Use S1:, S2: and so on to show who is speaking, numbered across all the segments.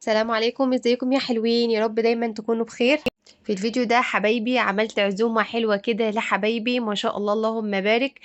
S1: السلام عليكم، ازيكم يا حلوين؟ يا رب دايما تكونوا بخير. في الفيديو ده حبايبي عملت عزومة حلوة كده لحبايبي ما شاء الله اللهم بارك.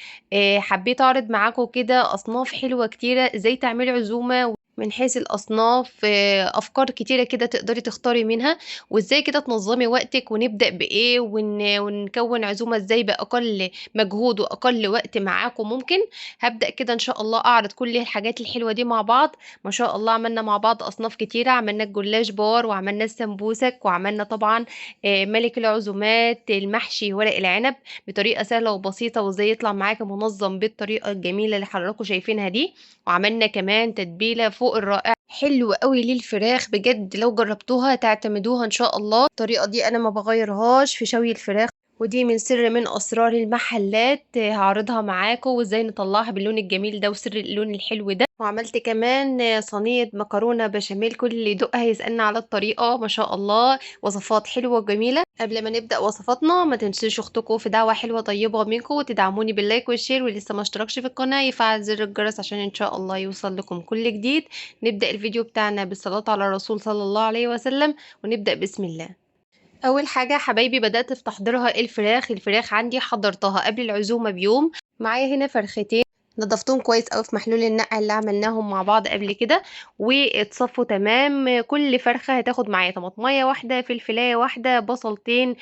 S1: حبيت اعرض معاكم كده اصناف حلوة كتيرة ازاي تعملي عزومة من حيث الاصناف، افكار كتيرة كده تقدري تختاري منها، وازاي كده تنظمي وقتك ونبدأ بايه ونكون عزومة ازاي باقل مجهود واقل وقت معاكم ممكن. هبدأ كده ان شاء الله اعرض كل الحاجات الحلوة دي مع بعض. ما شاء الله عملنا مع بعض أصناف كتيرة، عملنا الجلاش بار وعملنا السمبوسك وعملنا طبعا ملك العزومات المحشي ورق العنب بطريقة سهلة وبسيطة، وازاي يطلع معاك منظم بالطريقة الجميلة اللي حضراتكم شايفينها دي. وعملنا كمان تتبيلة فوق الرائع حلو قوي للفراخ، بجد لو جربتوها تعتمدوها ان شاء الله. الطريقة دي انا ما بغيرهاش في شوي الفراخ، ودي من سر من اسرار المحلات. هعرضها معاكم وازاي نطلعها باللون الجميل ده وسر اللون الحلو ده. وعملت كمان صينية مكرونة بشاميل، كل اللي يدوقها يسألنا على الطريقة. ما شاء الله وصفات حلوة وجميلة. قبل ما نبدأ وصفاتنا ما تنسوش اختكم في دعوة حلوة طيبة منكم وتدعموني باللايك والشير، ولسه ما اشتركش في القناة يفعل زر الجرس عشان ان شاء الله يوصل لكم كل جديد. نبدأ الفيديو بتاعنا بالصلاة على الرسول صلى الله عليه وسلم، ونبدأ بسم الله. اول حاجه حبايبي بدات في تحضيرها الفراخ عندي حضرتها قبل العزومه بيوم. معايا هنا فرختين نضفتهم كويس قوي في محلول النقع اللي عملناهم مع بعض قبل كده، واتصفوا تمام. كل فرخه هتاخد معايا طماطميه واحده، فلفلايه واحده، بصلتين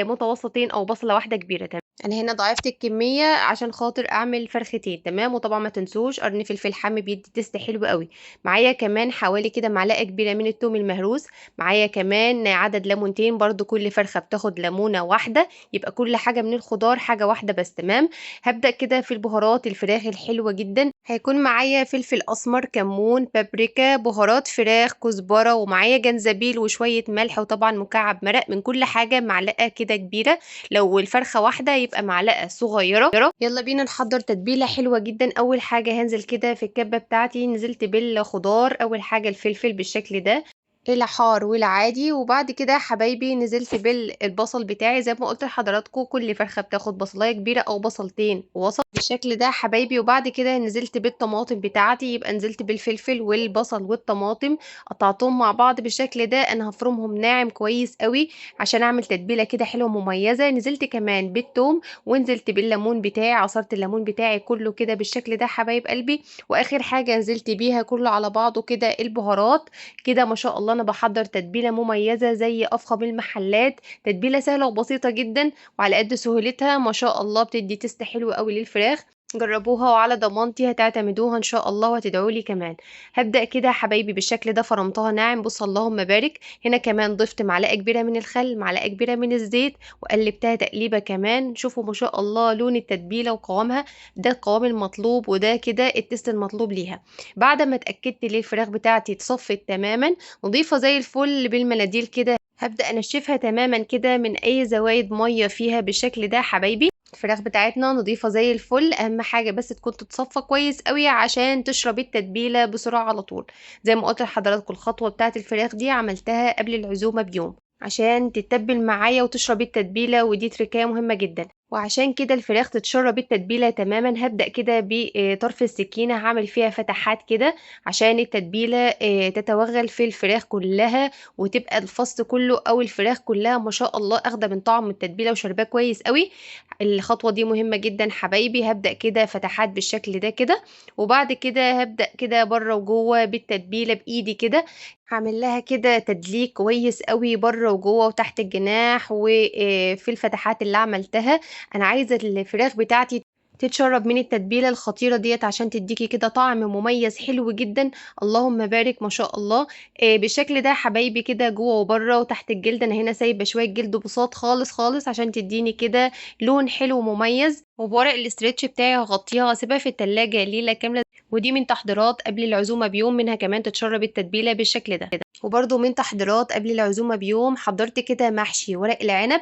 S1: متوسطين او بصله واحده كبيره. تمام، انا هنا ضاعفت الكميه عشان خاطر اعمل فرختين. تمام، وطبعا ما تنسوش قرن فلفل حامي بيدي تيست حلو قوي. معايا كمان حوالي كده معلقه كبيره من الثوم المهروس. معايا كمان عدد ليمونتين، برضو كل فرخة بتاخد ليمونة واحدة، يبقى كل حاجة من الخضار حاجة واحدة بس. تمام، هبدأ كده في البهارات الفراخ الحلوة جدا. هيكون معايا فلفل أسمر، كمون، بابريكا، بهارات فراخ، كزبرة، ومعايا جنزبيل وشوية ملح، وطبعا مكعب مرق من كل حاجة معلقة كده كبيرة. لو الفرخة واحدة يبقى معلقة صغيرة. يلا بينا نحضر تتبيلة حلوة جدا. أول حاجة هنزل كده في الكبة بتاعتي، نزلت بالخضار. أول حاجة الفلفل بالشكل ده، الحار والعادي. وبعد كده حبايبي نزلت بالبصل بتاعي زي ما قلت لحضراتكم، كل فرخه بتاخد بصلايه كبيره او بصلتين وسط بالشكل ده حبايبي. وبعد كده نزلت بالطماطم بتاعتي، يبقى نزلت بالفلفل والبصل والطماطم قطعتهم مع بعض بالشكل ده. انا هفرمهم ناعم كويس قوي عشان اعمل تتبيله كده حلوه مميزه. نزلت كمان بالثوم، ونزلت بالليمون بتاعي، عصرت الليمون بتاعي كله كده بالشكل ده حبايب قلبي. واخر حاجه نزلت بيها كله على بعضه كده البهارات. كده ما شاء الله انا بحضر تتبيله مميزه زي افخم المحلات. تتبيله سهله وبسيطه جدا، وعلى قد سهولتها ما شاء الله بتدي تست حلو قوي للفراخ. جربوها وعلى ضمانتي هتعتمدوها ان شاء الله وهتدعوا لي كمان. هبدا كده يا حبايبي بالشكل ده، فرمتها ناعم. بص اللهم بارك. هنا كمان ضفت معلقه كبيره من الخل، معلقه كبيره من الزيت، وقلبتها تقليبه كمان. شوفوا ما شاء الله لون التتبيله وقوامها، ده القوام المطلوب وده كده التست المطلوب ليها. بعد ما اتأكدت ليه الفراخ بتاعتي اتصفت تماما، نضيفة زي الفل بالمناديل كده. هبدأ انشفها تماما كده من اي زوايد مية فيها بالشكل ده حبايبي. الفراخ بتاعتنا نضيفة زي الفل، اهم حاجة بس تكون تتصفى كويس قوي عشان تشرب التتبيلة بسرعة على طول. زي ما قلت لحضراتكم الخطوة بتاعت الفراخ دي عملتها قبل العزومة بيوم عشان تتبل معايا وتشرب التتبيلة، ودي تركية مهمة جدا. وعشان كده الفراخ تتشرب التتبيلة تماما، هبدأ كده بطرف السكينة هعمل فيها فتحات كده عشان التتبيلة تتوغل في الفراخ كلها، وتبقى الفص كله او الفراخ كلها ما شاء الله اخده من طعم التتبيلة وشرباه كويس قوي. الخطوة دي مهمة جدا حبايبي. هبدأ كده فتحات بالشكل ده كده، وبعد كده هبدأ كده بره وجوه بالتتبيلة بإيدي كده. هعمل لها كده تدليك كويس قوي بره وجوه وتحت الجناح وفي الفتحات اللي عملتها. انا عايزة الفراخ بتاعتي تتشرب من التتبيلة الخطيرة ديت عشان تديكي كده طعم مميز حلو جدا. اللهم بارك ما شاء الله. بالشكل ده حبايبي كده جوه وبره وتحت الجلد. انا هنا سايبه شويه جلد بساط خالص خالص عشان تديني كده لون حلو مميز. وبورق الاسترتش بتاعي هغطيها اسيبها في التلاجة ليلة كاملة. ودي من تحضيرات قبل العزومة بيوم، منها كمان تتشرب التتبيلة بالشكل ده. وبرده من تحضيرات قبل العزومة بيوم حضرت كده محشي ورق العنب.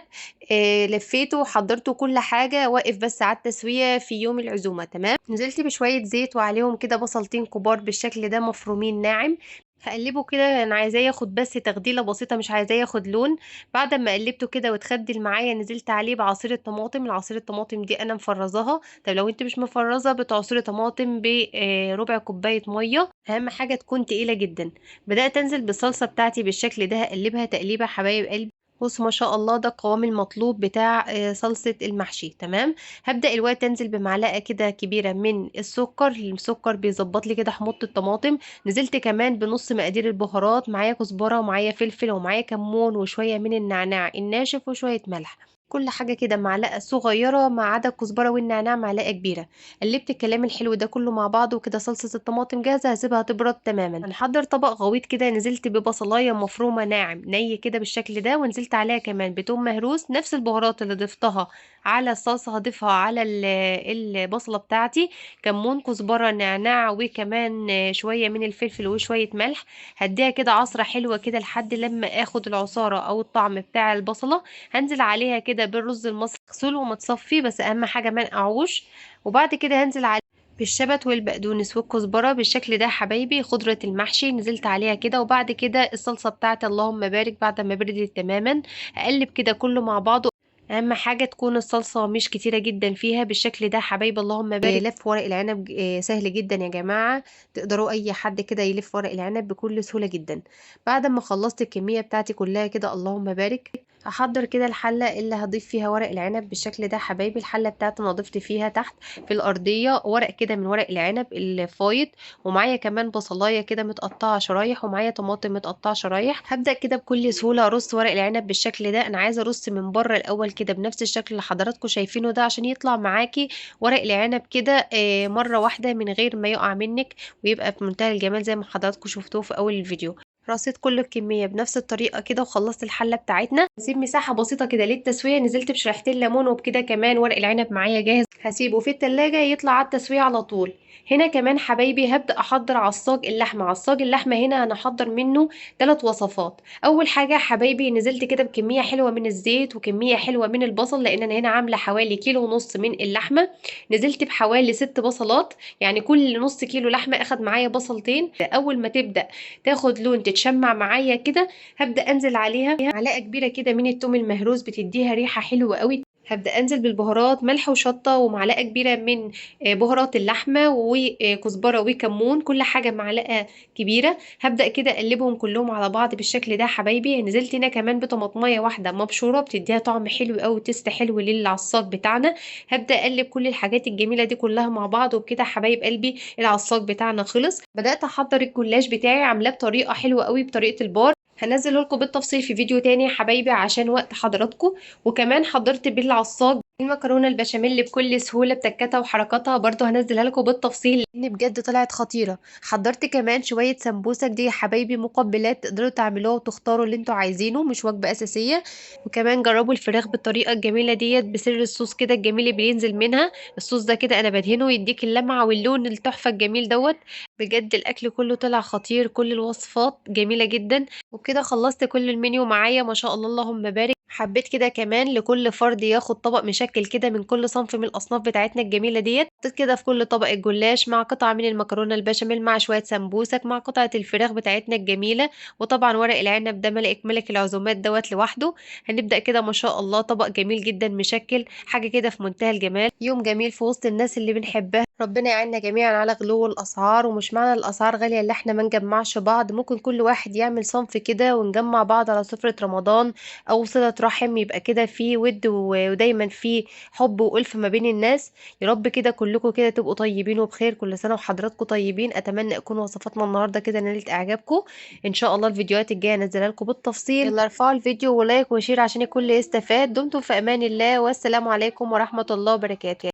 S1: لفيته وحضرته كل حاجة، واقف بس على التسوية في يوم العزومة. تمام، نزلت بشوية زيت وعليهم كده بصلتين كبار بالشكل ده مفرومين ناعم. هقلبه كده، انا عايزاه ياخد بس تخديله بسيطه، مش عايزاه ياخد لون. بعد ما قلبته كده واتخدل معايا، نزلت عليه بعصير الطماطم. العصير الطماطم دي انا مفرزاها. طب لو انت مش مفرزه، بتعصري طماطم بربع كوبايه ميه، اهم حاجه تكون تقيله جدا. بدات انزل بالصلصه بتاعتي بالشكل ده، هقلبها تقليبه حبايب قلبي. بص ما شاء الله، ده القوام المطلوب بتاع صلصة المحشي. تمام. هبدأ الوقت انزل بمعلقة كده كبيرة من السكر بيظبط لي كده حموضة الطماطم. نزلت كمان بنص مقادير البهارات، معايا كزبرة ومعايا فلفل ومعايا كمون وشوية من النعناع الناشف وشوية ملح. كل حاجة كده معلقة صغيرة، ما عدا الكزبرة والنعناع معلقة كبيرة. قلبت الكلام الحلو ده كله مع بعضه، وكده صلصة الطماطم جاهزة. هسيبها تبرد تماما. هنحضر طبق غويط كده. نزلت ببصلاية مفرومة ناعم ني كده بالشكل ده، ونزلت عليها كمان بتوم مهروس. نفس البهارات اللي ضفتها على الصلصة هضيفها على البصلة بتاعتي. كمون، كزبرة، نعناع، وكمان شوية من الفلفل وشوية ملح. هديها كده عصرة حلوة كده لحد لما اخد العصارة او الطعم بتاع البصلة. هنزل عليها كده بالرز المصري مغسول ومتصفي، بس اهم حاجة ما نقعوش. وبعد كده هنزل عليه بالشبت والبقدونس والكزبرة بالشكل ده حبايبي. خضرة المحشي نزلت عليها كده، وبعد كده الصلصة بتاعتي اللهم بارك بعد ما بردت تماما. هقلب كده كله مع بعضه. اهم حاجه تكون الصلصه مش كتيره جدا فيها بالشكل ده حبايبي اللهم بارك. لف ورق العنب سهل جدا يا جماعه. تقدروا اي حد كده يلف ورق العنب بكل سهوله جدا. بعد ما خلصت الكميه بتاعتي كلها كده اللهم بارك، هحضر كده الحله اللي هضيف فيها ورق العنب بالشكل ده حبايبي. الحله بتاعتي انا ضفت فيها تحت في الارضيه ورق كده من ورق العنب الفايض، ومعايا كمان بصلايه كده متقطعه شرايح، ومعايا طماطم متقطعه شرايح. هبدا كده بكل سهوله ارص ورق العنب بالشكل ده. انا عايزه ارص من بره الاول كده بنفس الشكل اللي حضراتكم شايفينه ده، عشان يطلع معاكي ورق العنب كده مره واحده من غير ما يقع منك، ويبقى في منتهى الجمال زي ما حضراتكم شفتوه في اول الفيديو. رصيت كل الكميه بنفس الطريقه كده، وخلصت الحله بتاعتنا. هسيب مساحه بسيطه كده للتسويه. نزلت بشريحتين ليمون، وبكده كمان ورق العنب معايا جاهز. هسيبه في التلاجة يطلع على التسويه على طول. هنا كمان حبايبي هبدأ أحضر عصاج اللحمة. عصاج اللحمة هنا هنحضر منه 3 وصفات. أول حاجة حبايبي، نزلت كده بكمية حلوة من الزيت وكمية حلوة من البصل، لأن أنا هنا عاملة حوالي كيلو ونص من اللحمة. نزلت بحوالي 6 بصلات، يعني كل نص كيلو لحمة أخد معايا بصلتين. أول ما تبدأ تاخد لون تتشمع معايا كده، هبدأ أنزل عليها معلقة كبيرة كده من التوم المهروس، بتديها ريحة حلوة قوي. هبدأ أنزل بالبهارات ملح وشطة، ومعلقة كبيرة من بهارات اللحمة وكزبرة وكمون، كل حاجة معلقة كبيرة. هبدأ كده أقلبهم كلهم على بعض بالشكل ده حبايبي. نزلت هنا كمان بطماطمية واحدة مبشورة، بتديها طعم حلو أوي تيست حلو للعصاج بتاعنا. هبدأ أقلب كل الحاجات الجميلة دي كلها مع بعض، وبكده حبايب قلبي العصاج بتاعنا خلص. بدأت أحضر الجلاش بتاعي، عاملاه بطريقة حلوة أوي بطريقة البار. هنزله لكم بالتفصيل في فيديو تاني يا حبايبي عشان وقت حضراتكم. وكمان حضرت بالعصاج المكرونه البشاميل بكل سهوله بتكاتها وحركاتها، برضو هنزلها لكم بالتفصيل لان بجد طلعت خطيره. حضرت كمان شويه سمبوسك دي يا حبايبي مقبلات، تقدروا تعملوها وتختاروا اللي انتوا عايزينه، مش وجبه اساسيه. وكمان جربوا الفراخ بالطريقه الجميله ديت بسر الصوص كده الجميل اللي بينزل منها. الصوص ده كده انا بدهنه يديك اللمعه واللون التحفه الجميل دوت. بجد الاكل كله طلع خطير، كل الوصفات جميله جدا. وبكده خلصت كل المنيو معايا ما شاء الله اللهم بارك. حبيت كده كمان لكل فرد ياخد طبق مشكل كده من كل صنف من الاصناف بتاعتنا الجميله ديت. حطيت كده في كل طبق الجلاش مع قطعه من المكرونه البشاميل مع شويه سمبوسك مع قطعه الفراخ بتاعتنا الجميله. وطبعا ورق العنب ده ملك العزومات دوت لوحده. هنبدا كده ما شاء الله طبق جميل جدا مشكل، حاجه كده في منتهى الجمال، يوم جميل في وسط الناس اللي بنحبها. ربنا يعيننا جميعا على غلو الاسعار. ومش معنى الاسعار غاليه اللي احنا ما نجمعش بعض، ممكن كل واحد يعمل صنف كده ونجمع بعض على سفره رمضان او صله رحم، يبقى كده في ود ودايما في حب والف ما بين الناس. يا رب كده كلكم كده تبقوا طيبين وبخير، كل سنه وحضراتكم طيبين. اتمنى تكون وصفاتنا النهارده كده نالت اعجابكم. ان شاء الله الفيديوهات الجايه انزلها لكم بالتفصيل. يلا ارفعوا الفيديو ولايك وشير عشان الكل يستفاد. دمتم في امان الله، والسلام عليكم ورحمه الله وبركاته.